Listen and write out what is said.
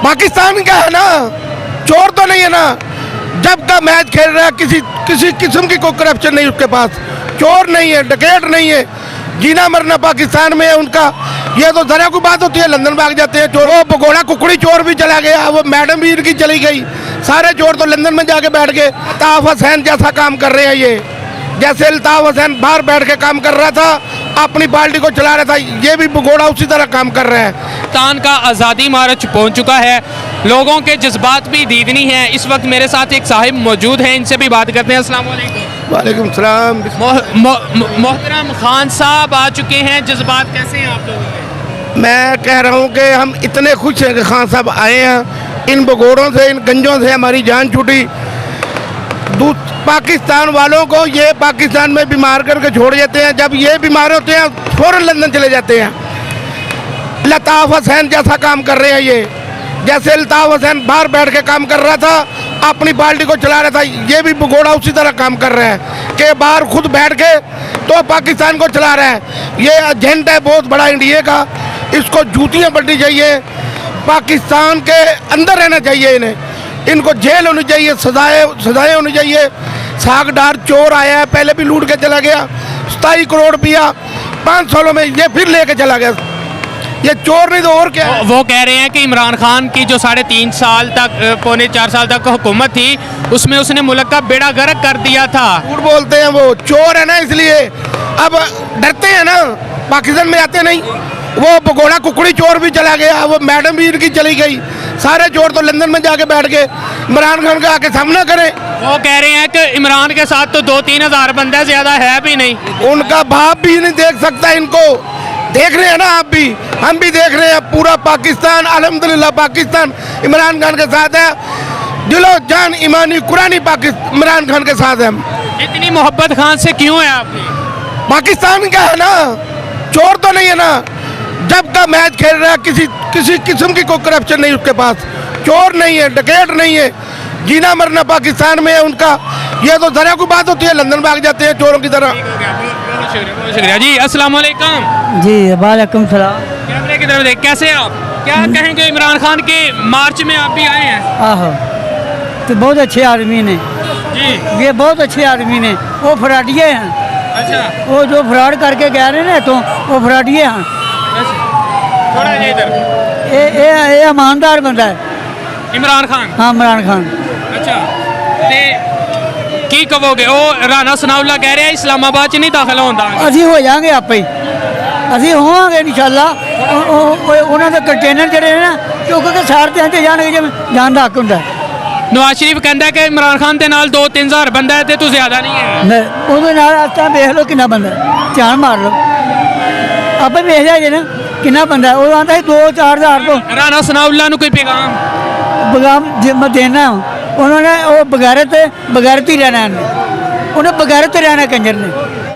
पाकिस्तान का है ना, चोर तो नहीं है ना। जब का मैच खेल रहा है किसी किस्म की कोई करप्शन नहीं उसके पास, चोर नहीं है, डकैत नहीं है, जीना मरना पाकिस्तान में है उनका। ये तो जरा कोई बात होती है, लंदन भाग जाते हैं चोर। वो भगोड़ा कुकड़ी चोर भी चला गया, वो मैडम भी इनकी चली गई, सारे चोर तो लंदन में जाके बैठ गए। अल्ताफ हुसैन जैसा काम कर रहे हैं ये, जैसे अल्ताफ हुसैन बाहर बैठ के काम कर रहा था, अपनी पार्टी को चला रहा था, ये भी भगोड़ा उसी तरह काम कर रहा है। पाकिस्तान का आज़ादी मार्च पहुंच चुका है, लोगों के जज्बात भी दीदनी है। इस वक्त मेरे साथ एक साहिब मौजूद हैं, इनसे भी बात करते हैं। अस्सलाम वालेकुम। वालेकुम सलाम। मोहतरम खान साहब आ चुके हैं, जज्बात कैसे हैं आप लोगों के? मैं कह रहा हूँ कि हम इतने खुश हैं कि खान साहब आए हैं। इन भगोड़ों से, इन गंजों से हमारी जान छूटी। पाकिस्तान वालों को ये पाकिस्तान में बीमार करके छोड़ देते हैं, जब ये बीमार होते हैं फौरन लंदन चले जाते हैं। अल्ताफ हुसैन जैसा काम कर रहे हैं ये, जैसे अल्ताफ हुसैन बाहर बैठ के काम कर रहा था, अपनी पार्टी को चला रहा था, ये भी भगोड़ा उसी तरह काम कर रहा है कि बाहर खुद बैठ के तो पाकिस्तान को चला रहा है। ये एजेंट है बहुत बड़ा इंडिया का, इसको जूतियाँ पड़नी चाहिए, पाकिस्तान के अंदर रहना चाहिए इन्हें, इनको जेल होनी चाहिए, सजाएं होनी चाहिए। सागदार चोर आया है, पहले भी लूट के चला गया, 27 करोड़ रुपया 5 सालों में ये फिर लेके चला गया। ये चोर नहीं तो और क्या है? वो कह रहे हैं कि इमरान खान की जो 3.5 साल तक, पौने 4 साल तक हुकूमत थी, उसमें उसने मुल्क का बेड़ा गर्क कर दिया था। झूठ बोलते हैं, वो चोर है ना, इसलिए अब डरते हैं ना, पाकिस्तान में आते नहीं। वो भगोड़ा कुकड़ी चोर भी चला गया, वो मैडम भी इनकी चली गई, सारे चोर तो लंदन में जाके बैठ गए। इमरान खान का आके सामना करें। वो कह रहे हैं कि इमरान के साथ तो 2-3 हज़ार बंदा ज्यादा है भी नहीं, उनका बाप भी नहीं देख सकता इनको। देख रहे हैं ना आप भी, हम भी देख रहे हैं। पूरा पाकिस्तान अल्हम्दुलिल्लाह पाकिस्तान इमरान खान के साथ है, दिलो जान ईमानी कुरानी पाकिस्तान इमरान खान के साथ है। इतनी मोहब्बत खान से क्यों है आपकी? पाकिस्तान का है ना, चोर तो नहीं है ना। जब का मैच खेल रहा है किसी किस्म की कोई करप्शन नहीं उसके पास, चोर नहीं है, डकैत नहीं है, जीना मरना पाकिस्तान में है उनका। ये तो जरा कोई बात होती है, लंदन भाग जाते हैं चोरों की तरह। बहुत शुक्रिया जी। अस्सलाम वालेकुम। जी वालेकुम सलाम। कैमरे की तरफ देख, कैसे हैं आप? क्या कहेंगे इमरान खान के मार्च में आप भी आए हैं? आहो, तो बहुत अच्छे आदमी ने जी। ये, बहुत अच्छे आदमी ने। वो फराडिये हैं। अच्छा, वो जो फ्रॉड करके गए रहे ना, तो वो फराडिये हैं। थोड़ा ये इधर। ये ईमानदार बंदा है इमरान खान। हाँ, इमरान खान। अच्छा, ते की कहोगे? वो राणा सनाउल्ला कह रहे हैं इस्लामाबाद च नहीं दाखिल होंदा। ਅਸੀਂ ਹੋ ਜਾਾਂਗੇ ਆਪੇ ਹੀ, ਅਸੀਂ ਹੋਵਾਂਗੇ ਇਨਸ਼ਾਅੱਲਾ। ਉਹਨਾਂ ਦੇ ਕੰਟੇਨਰ ਜਿਹੜੇ ਨੇ ਨਾ, ਚੁੱਕ ਕੇ ਸਾਰ ਤੇ ਜਾਣਗੇ ਜਿਵੇਂ ਜਾਣ ਦਾ ਹੱਕ ਹੁੰਦਾ। नवाज शरीफ कहता है कि इमरान खान के नाल 2-3 हज़ार बंदा है, तो ज्यादा नहीं है। ਮੈਂ ਉਹਦੇ ਨਾਲ ਅੱਜ ਤਾਂ ਵੇਖ ਲਓ ਕਿੰਨਾ ਬੰਦਾ, ਧਿਆਨ ਮਾਰ ਲਓ ਆਪੇ ਵੇਖ ਲਿਆ ਜੇ ਨਾ ਕਿੰਨਾ ਬੰਦਾ। ਉਹ ਆਂਦਾ ਸੀ 2-4 ਹਜ਼ਾਰ ਤੋਂ राणा सनाउल्ला नु कोई पैगाम? बगाम मैं देना। उन्होंने वो बगैरत ही रहना है, उन्हें बगैरत रहना कंजर ने।